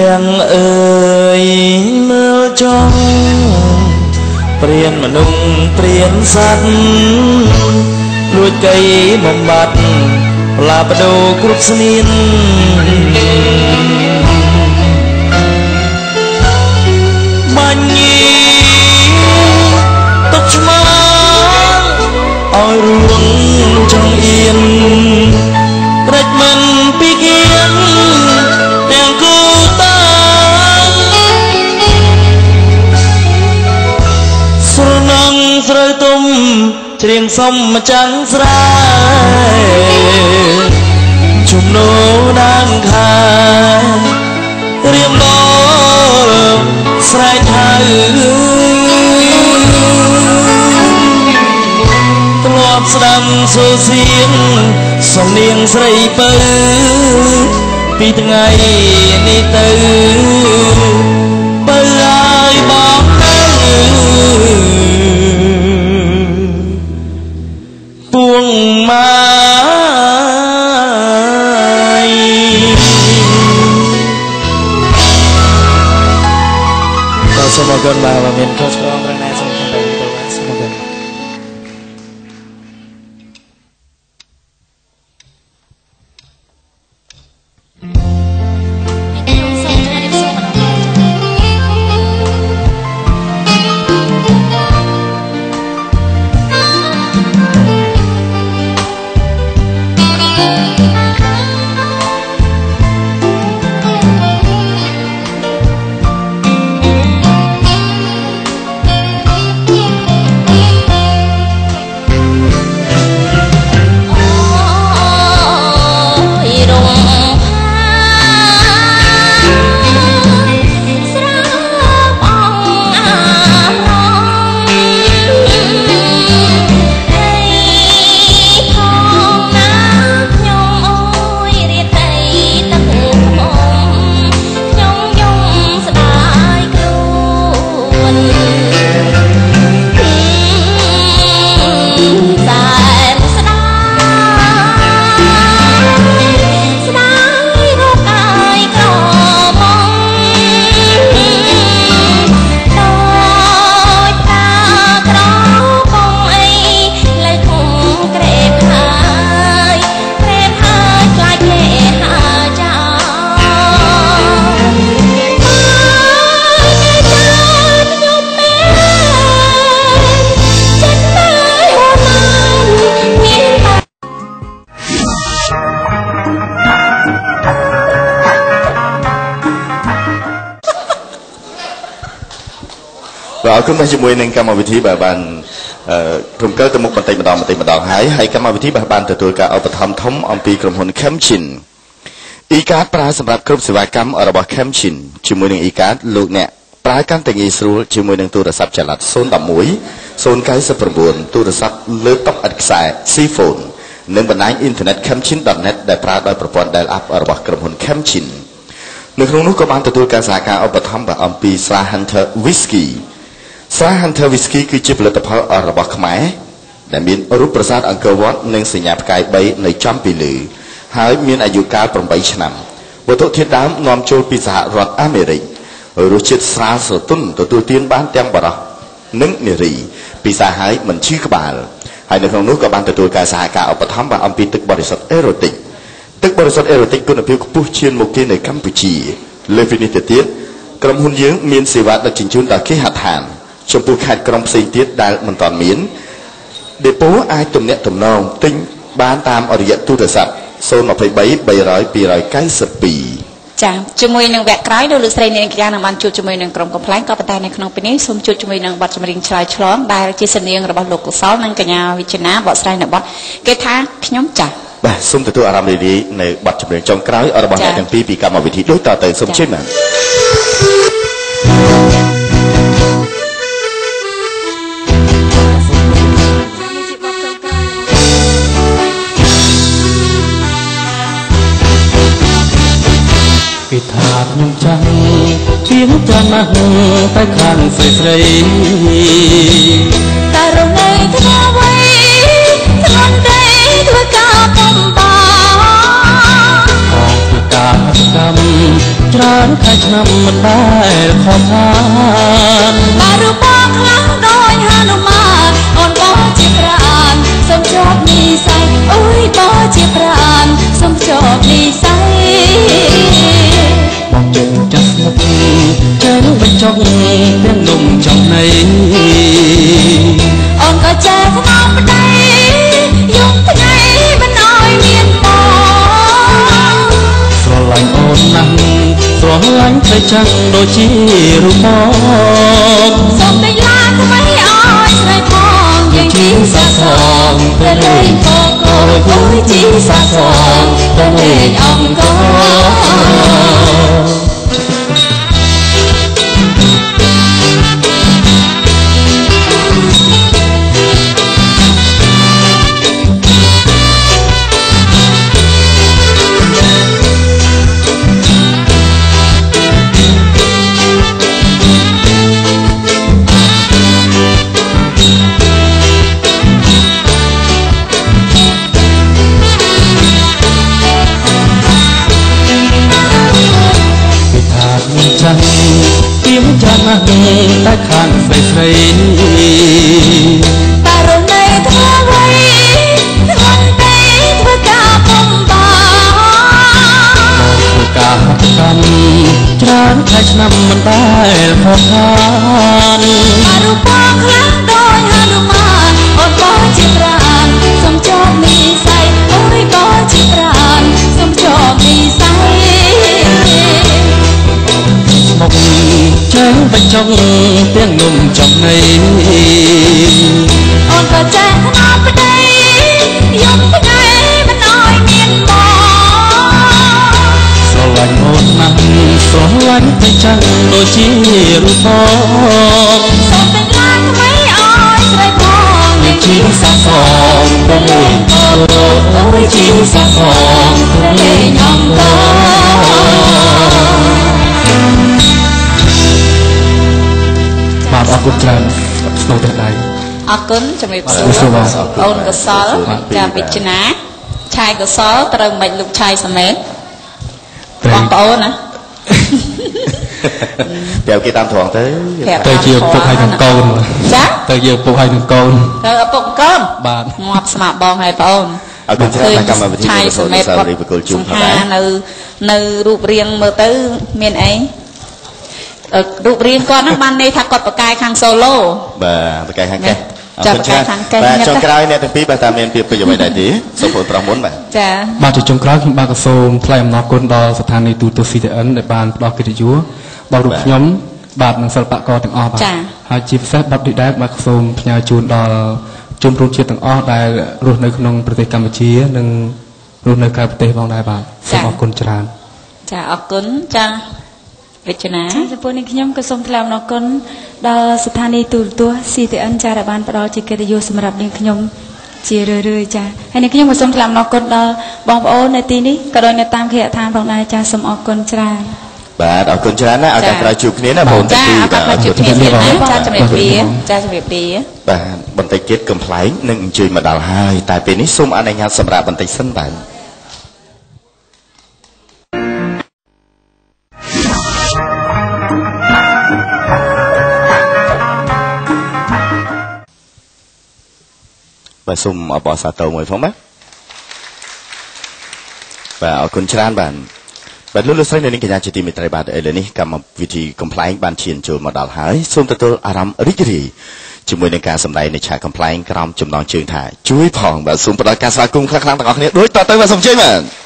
ទាំងអើយមើលចង់ព្រានមនុស្សព្រានសត្វលួចកៃបំបត្តិផ្លាបដូរគ្រប់ស្នៀនបាញ់ញីទុកឆ្មាឲ្យរួងចង្អៀនរេចមិនពីគៀនទាំងគូតាស្រណងស្រូវទុំច្រៀងសុំម្ចាំងស្រែជុំនោដើមខារៀមដល់ស្រែកហៅធ្លាប់ស្ដាំសូសៀងសំនៀងស្រីពៅពីថ្ងៃនេះទៅបើឲ្យបងទៅពួងម៉ាយដល់សូមអរគុណបាទមានខុសឆ្គងរណាសូមខំទៅសូមអរគុណអរគុណមកជាមួយនឹងកម្មវិធីបាទបានព្រមកើទៅមុខបន្តិចម្ដងហើយកម្មវិធីបាទបានទទួលការឧបត្ថម្ភធំអំពីក្រុមហ៊ុន Camchin e-card ប្រើសម្រាប់គ្រប់សេវាកម្មរបស់ Camchin ជាមួយនឹង e-card លោកអ្នកប្រើកាន់តែងាយស្រួលជាមួយនឹងទូរស័ព្ទចល័ត011 099ទូរស័ព្ទលើតុឥតខ្សែ C-phone និងបណ្ដាញអ៊ីនធឺណិត camchin.net ដែលប្រើដោយប្រព័ន្ធ dial up របស់ក្រុមហ៊ុន Camchin នៅក្នុងនោះក៏បានទទួលការសហការឧបត្ថម្ភអំពីស្រា Hunter Whisky ស្រា Hunter Whisky គឺជាផលិតផលរបស់ខ្មែរដែលមានរូបប្រាសាទអង្គរវត្តនិងសញ្ញាផ្កាយ3នៅចំពីលើហើយមានអាយុកាល8ឆ្នាំវត្ថុធាតុដើមនាំចូលពីសហរដ្ឋអាមេរិករសជាតិស្រាលស្រទន់ទទួលទានបានទាំងបរិសុទ្ធនិងនារីពិសាហើយមិនឈឺក្បាលហើយនៅក្នុងនោះក៏បានទទួលការសហការឧបត្ថម្ភអំពីទឹកបរិសុទ្ធអេរ៉ូទិកទឹកបរិសុទ្ធអេរ៉ូទិកគុណភាពខ្ពស់ឈានមុខគេនៅកម្ពុជាលើពីនេះទៅទៀតក្រុមហ៊ុនយើងមានសេវាដឹកជញ្ជូនដល់គេហដ្ឋានចំពោះខេត្តក្រុងផ្សេងទៀតដែលមិនទាន់មានដេប៉ូអាចទំនាក់ទំនងទិញបានតាមរយៈទូរស័ព្ទ023 300 292ចាជាមួយនឹងវគ្គក្រោយលោកស្រីនាងកញ្ញានឹងបានជួបជាមួយនឹងក្រុមកំ pl ក៏ប៉ុន្តែនៅក្នុងពេលនេះសូមជួបជាមួយនឹងបទចម្រៀងឆ្លើយឆ្លងដែលជាសនាងរបស់លោកកុសលនិងកញ្ញាវិជ្ជណាបកស្រាយនៅបទគេថាខ្ញុំចាស់បាទសូមទទួលអារម្មណ៍រីករាយនៅបទចម្រៀងចុងក្រោយរបស់អ្នកទាំងពីរពីកម្មវិធីដូចតទៅសូមជឿណាស់គេថាខ្ញុំចាំជាងចាំណាស់តែខាងស្រីស្រីតែរងថ្ងៃធ្វើអ្វីធ្លាប់តែធ្វើការបំបាអស់ការកម្មច ច្រើនខែឆ្នាំមិនដែលខំខានបារូបបងខ្លាំងដោយហនុមានអូនបងជាប្រានសូមជាប់និស័យអើយបងជាប្រានសូមជាប់និស័យបងជិតចាស់មុខចេញបញ្ចុកទាំងនំចំណៃអូនក៏ចេះថ្នមប្តីយំថ្ងៃមិនអោយមានបងស្រឡាញ់អូនណាស់ស្រឡាញ់តែចាំងដូចជារូបបងសូមតែឡាថ្មីអោយស្រីផងយើងជីសាសងទៅលេងពកោអូយជីសាសងទៅលេងអង្គរទៀមចាំណាស់តែខាងស្រីស្រីតារណៃធ្វើអ្វីធ្ងន់ទេធ្វើការបំបាធ្វើការកម្មច្រើនខែឆ្នាំមិនដែលខកខានបារូបបងខ្លាំងដោយហនុមានអូនបងជាប្រានសូមជាប់និស័យអូយបងជាប្រានសូមជាប់និស័យមកចេញបញ្ចុកទាំងនំចំណៃអូនក៏ចេះថ្នមប្តីយំថ្ងៃមិនអោយមានបងស្រឡាញ់អូនណាស់ស្រឡាញ់តែចាំងដូចជារូបបងសូមតែឡានថ្មីអោយស្រីផងយើងជាសាសងទៅលេងអូយជាសាសងទៅលេងអង្គរបាទអរគុណច្រើនស្នូតែដៃអរគុណជំរាបសួរអូនកសលចាវិជ្ជនាឆាយកសលត្រូវមិនលោកឆាយសមេតបងប្អូនណាប្រាប់គេតាមត្រង់ទៅជាពុកហើយនឹងកូនចាទៅជាពុកហើយនឹងកូនទៅឪពុកកូនបាទងាប់ស្មាបងហើយបងអូនអរគុណច្រើនកម្មវិធីឆាយសមេតគាត់នៅរូបរាងមើលទៅមានអីរូបរាងគាត់ហ្នឹងបានន័យថាគាត់បកកាយខាងសូឡូបាទបកកាយខាងកេះចាប់ខាងកេះបាទចុងក្រោយអ្នកទាំងពីរបាទតាមានពាក្យពេចន៍អ្វីដែរទេសូមបងប្រុសមុនបាទចាបាទចុងក្រោយខ្ញុំបាទក៏សូមថ្លែងអំណរគុណដល់ស្ថានីយ៍ទូរទស្សន៍ CTN ដែលបានផ្ដល់កិត្តិយសដល់រូបខ្ញុំបាទនិងសិល្បករទាំងអស់បាទហើយជាពិសេសបាទដូចដែរបាទសូមផ្ញើជូនដល់ជនរួមជាតិទាំងអស់ដែលរស់នៅក្នុងប្រទេសកម្ពុជានិងរស់នៅក្រៅប្រទេសផងដែរបាទសូមអរគុណច្រើនចាអរគុណចាវិជ្ជនាចំពោះនេះខ្ញុំក៏សូមថ្លែងអំណរគុណដល់ស្ថានីយ៍ទូរទស្សន៍ CTN ចាដែលបានផ្ដល់ជាកិត្តិយសសម្រាប់នាងខ្ញុំជារឿយៗចាហើយនេះខ្ញុំក៏សូមថ្លែងអំណរគុណដល់បងប្អូននៅទីនេះក៏ដូចនៅតាមគេហដ្ឋានផងដែរចាសូមអរគុណច្រើនបាទអរគុណច្រើនណាស់ឱកាសក្រោយជួបគ្នាណាបងតាទីបាទជួបគ្នាទៀតណាចាជំរាបលាចាជំរាបលាបាទបន្តិចទៀតកំ pl ែងនឹងអញ្ជើញមកដល់ហើយតែពេលនេះសូមអនុញ្ញាតសម្រាប់បន្តិចសិនបាទបាទសូមអបអរសាទរមួយផងណាបាទអរគុណច្រើនបាទលោកលោកស្រីនៅនេះកញ្ញាជាទីមេត្រីបាទឥឡូវនេះកម្មវិធីកំ pl ែងបានឈានចូលមកដល់ហើយសូមទទួលអារម្មណ៍រីករាយជាមួយនឹងការសម្ដែងនៃឆាកកំ pl ែងក្រោមចំណងជើងថាជួយផងបាទសូមផ្ដល់ការស្វាគមន៍ខ្លាំងៗទាំងអស់គ្នាដូចតទៅបាទសូមជើញបាទ